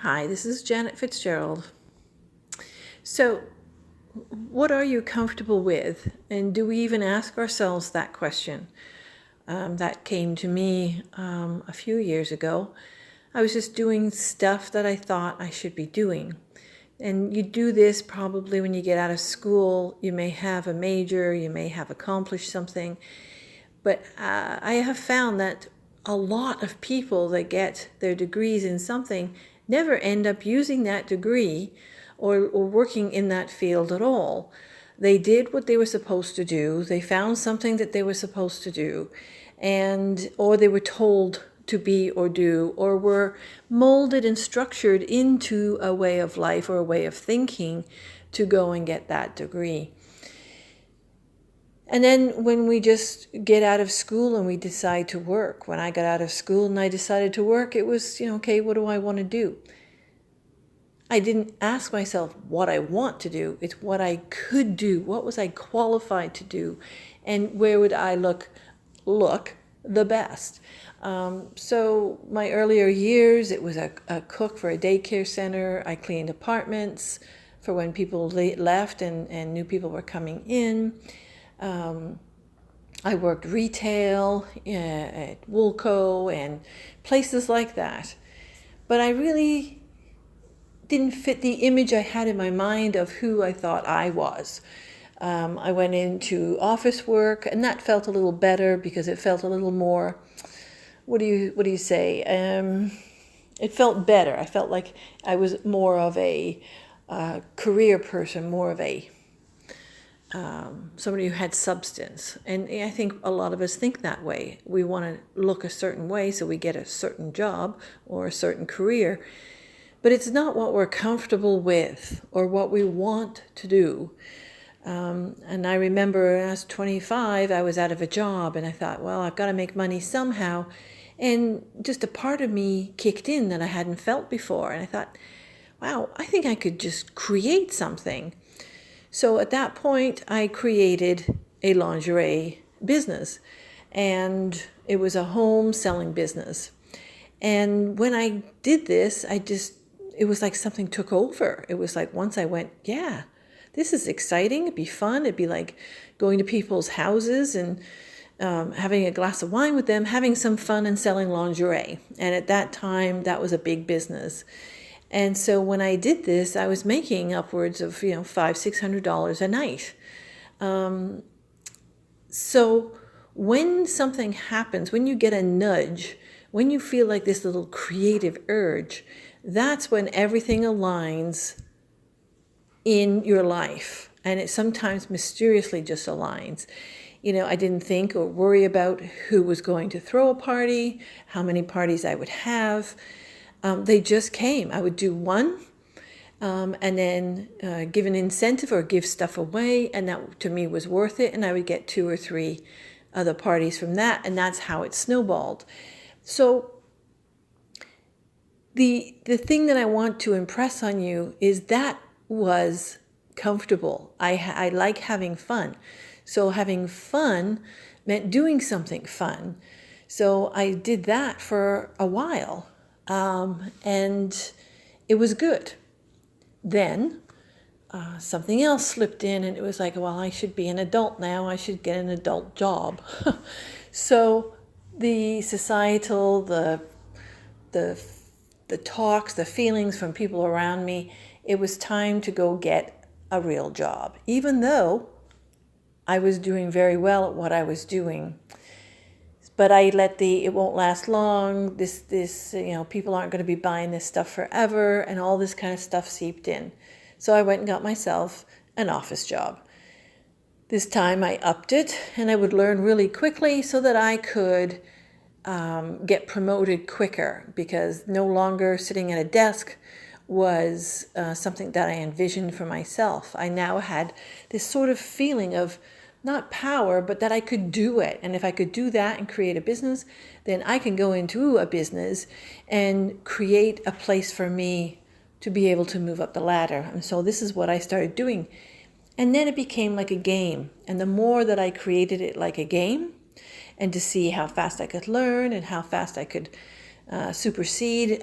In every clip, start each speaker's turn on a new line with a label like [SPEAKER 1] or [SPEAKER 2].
[SPEAKER 1] Hi, this is Janet Fitzgerald. So, what are you comfortable with? And do we even ask ourselves that question? That came to me a few years ago. I was just doing stuff that I thought I should be doing. And you do this probably when you get out of school. You may have a major, you may have accomplished something. But I have found that a lot of people that get their degrees in something never end up using that degree or working in that field at all. They did what they were supposed to do. They found something that they were supposed to do, or they were told to be or do, or were molded and structured into a way of life or a way of thinking to go and get that degree. And then when we just get out of school and we decide to work, when I got out of school and I decided to work, it was, okay, what do I want to do? I didn't ask myself what I want to do. It's what I could do. What was I qualified to do? And where would I look the best? So my earlier years, it was a cook for a daycare center. I cleaned apartments for when people left and new people were coming in. I worked retail at Woolco and places like that. But I really didn't fit the image I had in my mind of who I thought I was. I went into office work, and that felt a little better because it felt a little more, what do you say? It felt better. I felt like I was more of a career person, more of a somebody who had substance. And I think a lot of us think that way. We want to look a certain way so we get a certain job or a certain career. But it's not what we're comfortable with or what we want to do. And I remember when I was 25, I was out of a job and I thought, well, I've got to make money somehow. And just a part of me kicked in that I hadn't felt before. And I thought, wow, I think I could just create something. So at that point, I created a lingerie business, and it was a home selling business. And when I did this, it was like something took over. It was like once I went, yeah, this is exciting. It'd be fun. It'd be like going to people's houses and having a glass of wine with them, having some fun and selling lingerie. And at that time, that was a big business. And so when I did this, I was making upwards of, $500-$600 a night. So when something happens, when you get a nudge, when you feel like this little creative urge, that's when everything aligns in your life. And it sometimes mysteriously just aligns. I didn't think or worry about who was going to throw a party, how many parties I would have. They just came. I would do one and then give an incentive or give stuff away. And that to me was worth it. And I would get 2 or 3 other parties from that. And that's how it snowballed. So the thing that I want to impress on you is that was comfortable. I like having fun. So having fun meant doing something fun. So I did that for a while. And it was good. Then something else slipped in, and it was like, well, I should be an adult now. I should get an adult job. So the societal, the talks, the feelings from people around me, it was time to go get a real job, even though I was doing very well at what I was doing. But I let it won't last long, this people aren't going to be buying this stuff forever, and all this kind of stuff seeped in. So I went and got myself an office job. This time I upped it, and I would learn really quickly so that I could get promoted quicker, because no longer sitting at a desk was something that I envisioned for myself. I now had this sort of feeling of not power, but that I could do it. And if I could do that and create a business, then I can go into a business and create a place for me to be able to move up the ladder. And so this is what I started doing. And then it became like a game. And the more that I created it like a game, and to see how fast I could learn and how fast I could supersede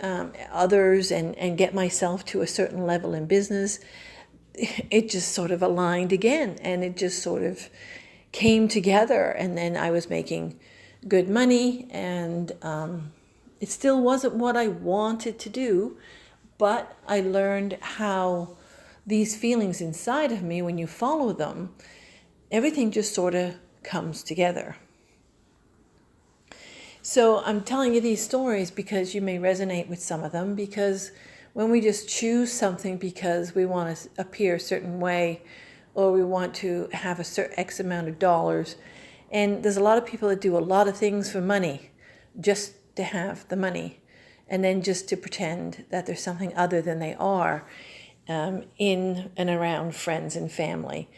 [SPEAKER 1] others and get myself to a certain level in business, it just sort of aligned again, and it just sort of came together. And then I was making good money, and it still wasn't what I wanted to do, but I learned how these feelings inside of me, when you follow them, everything just sort of comes together. So I'm telling you these stories because you may resonate with some of them, because when we just choose something because we want to appear a certain way, or we want to have a certain X amount of dollars, and there's a lot of people that do a lot of things for money, just to have the money, and then just to pretend that there's something other than they are, in and around friends and family.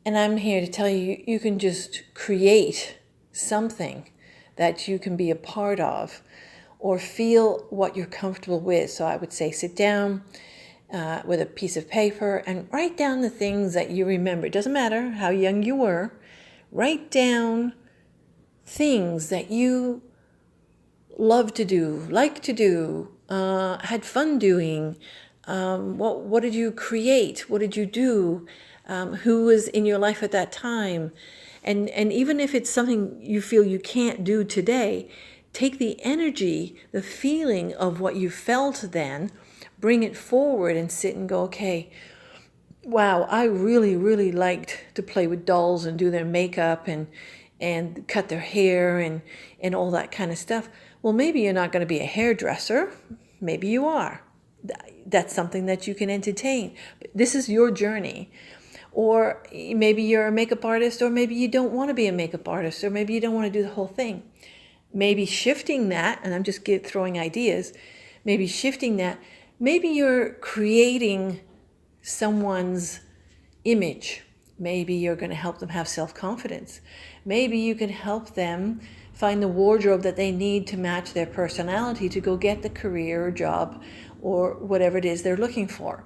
[SPEAKER 1] And I'm here to tell you, you can just create something that you can be a part of, or feel what you're comfortable with. So I would say sit down with a piece of paper and write down the things that you remember. It doesn't matter how young you were. Write down things that you love to do, like to do, had fun doing. What did you create? What did you do? Who was in your life at that time? And even if it's something you feel you can't do today, take the energy, the feeling of what you felt then, bring it forward and sit and go, okay, wow, I really, really liked to play with dolls and do their makeup and cut their hair and all that kind of stuff. Well, maybe you're not going to be a hairdresser. Maybe you are. That's something that you can entertain. This is your journey. Or maybe you're a makeup artist, or maybe you don't want to be a makeup artist, or maybe you don't want to do the whole thing. Maybe shifting that, and I'm just throwing ideas, maybe shifting that, maybe you're creating someone's image. Maybe you're going to help them have self-confidence. Maybe you can help them find the wardrobe that they need to match their personality to go get the career or job or whatever it is they're looking for.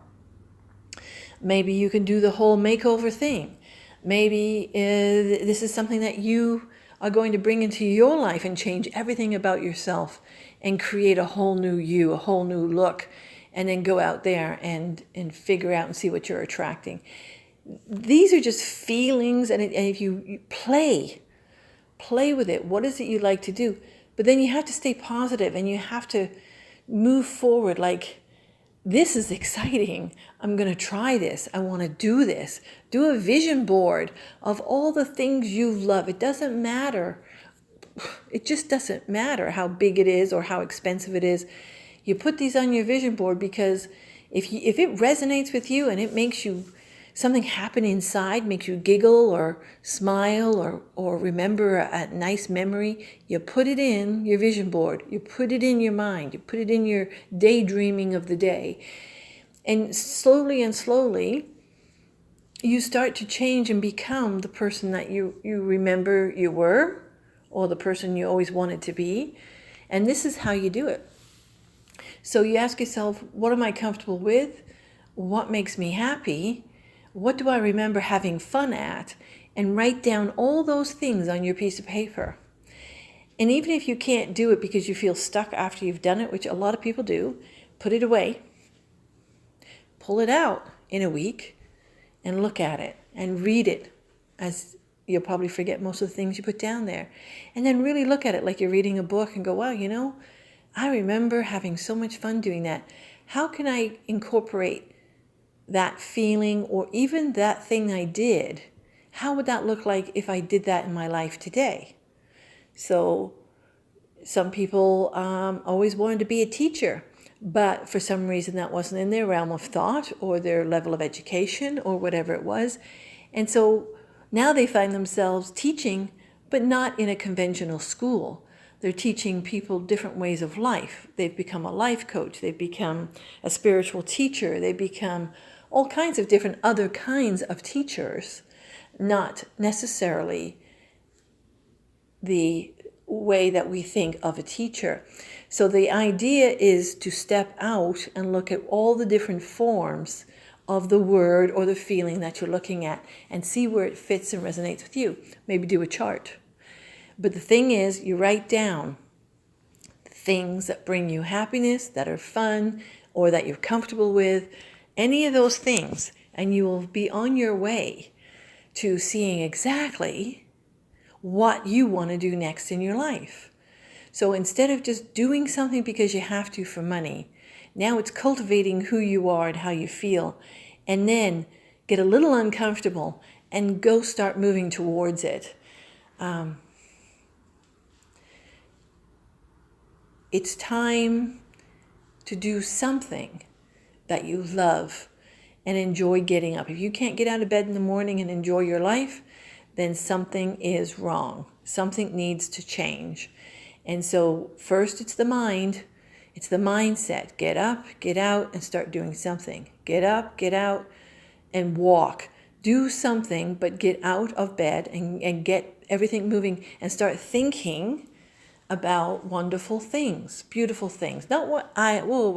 [SPEAKER 1] Maybe you can do the whole makeover thing. Maybe this is something that you are going to bring into your life and change everything about yourself and create a whole new you, a whole new look, and then go out there and figure out and see what you're attracting. These are just feelings, and if you play with it. What is it you like to do? But then you have to stay positive, and you have to move forward like, this is exciting. I'm going to try this. I want to do this. Do a vision board of all the things you love. It doesn't matter. It just doesn't matter how big it is or how expensive it is. You put these on your vision board because if it resonates with you and it makes you something happen inside, makes you giggle or smile or remember a nice memory, you put it in your vision board. You put it in your mind. You put it in your daydreaming of the day. And slowly, you start to change and become the person that you remember you were, or the person you always wanted to be. And this is how you do it. So you ask yourself, what am I comfortable with? What makes me happy? What do I remember having fun at? And write down all those things on your piece of paper. And even if you can't do it because you feel stuck after you've done it, which a lot of people do, put it away, pull it out in a week, and look at it and read it, as you'll probably forget most of the things you put down there. And then really look at it like you're reading a book and go, wow, I remember having so much fun doing that. How can I incorporate that feeling or even that thing I did? How would that look like if I did that in my life today? So some people always wanted to be a teacher, but for some reason that wasn't in their realm of thought or their level of education or whatever it was. And so now they find themselves teaching, but not in a conventional school. They're teaching people different ways of life. They've become a life coach. They've become a spiritual teacher. They become all kinds of different other kinds of teachers, not necessarily the way that we think of a teacher. So the idea is to step out and look at all the different forms of the word or the feeling that you're looking at and see where it fits and resonates with you. Maybe do a chart. But the thing is, you write down things that bring you happiness, that are fun, or that you're comfortable with, any of those things, and you will be on your way to seeing exactly what you want to do next in your life. So instead of just doing something because you have to for money, now it's cultivating who you are and how you feel, and then get a little uncomfortable and go start moving towards it. It's time to do something that you love and enjoy getting up. If you can't get out of bed in the morning and enjoy your life, then something is wrong. Something needs to change. And so first it's the mind. It's the mindset. Get up, get out, and start doing something. Get up, get out, and walk. Do something, but get out of bed and get everything moving and start thinking about wonderful things, beautiful things. Not what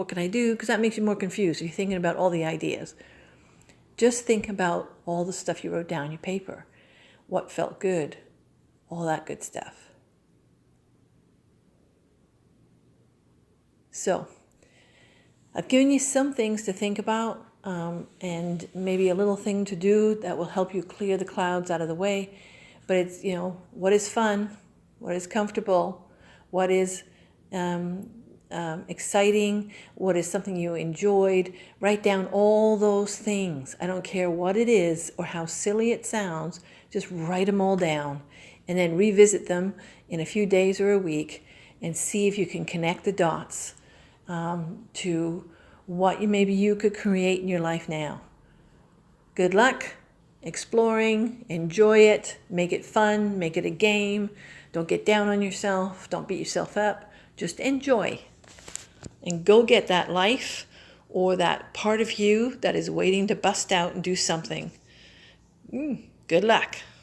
[SPEAKER 1] can I do? Because that makes you more confused. You're thinking about all the ideas. Just think about all the stuff you wrote down on your paper. What felt good, all that good stuff. So, I've given you some things to think about, and maybe a little thing to do that will help you clear the clouds out of the way. But it's, what is fun, what is comfortable, what is exciting, what is something you enjoyed. Write down all those things. I don't care what it is or how silly it sounds, just write them all down and then revisit them in a few days or a week and see if you can connect the dots to what maybe you could create in your life now. Good luck exploring, enjoy it, make it fun, make it a game. Don't get down on yourself, don't beat yourself up, just enjoy. And go get that life or that part of you that is waiting to bust out and do something. Good luck.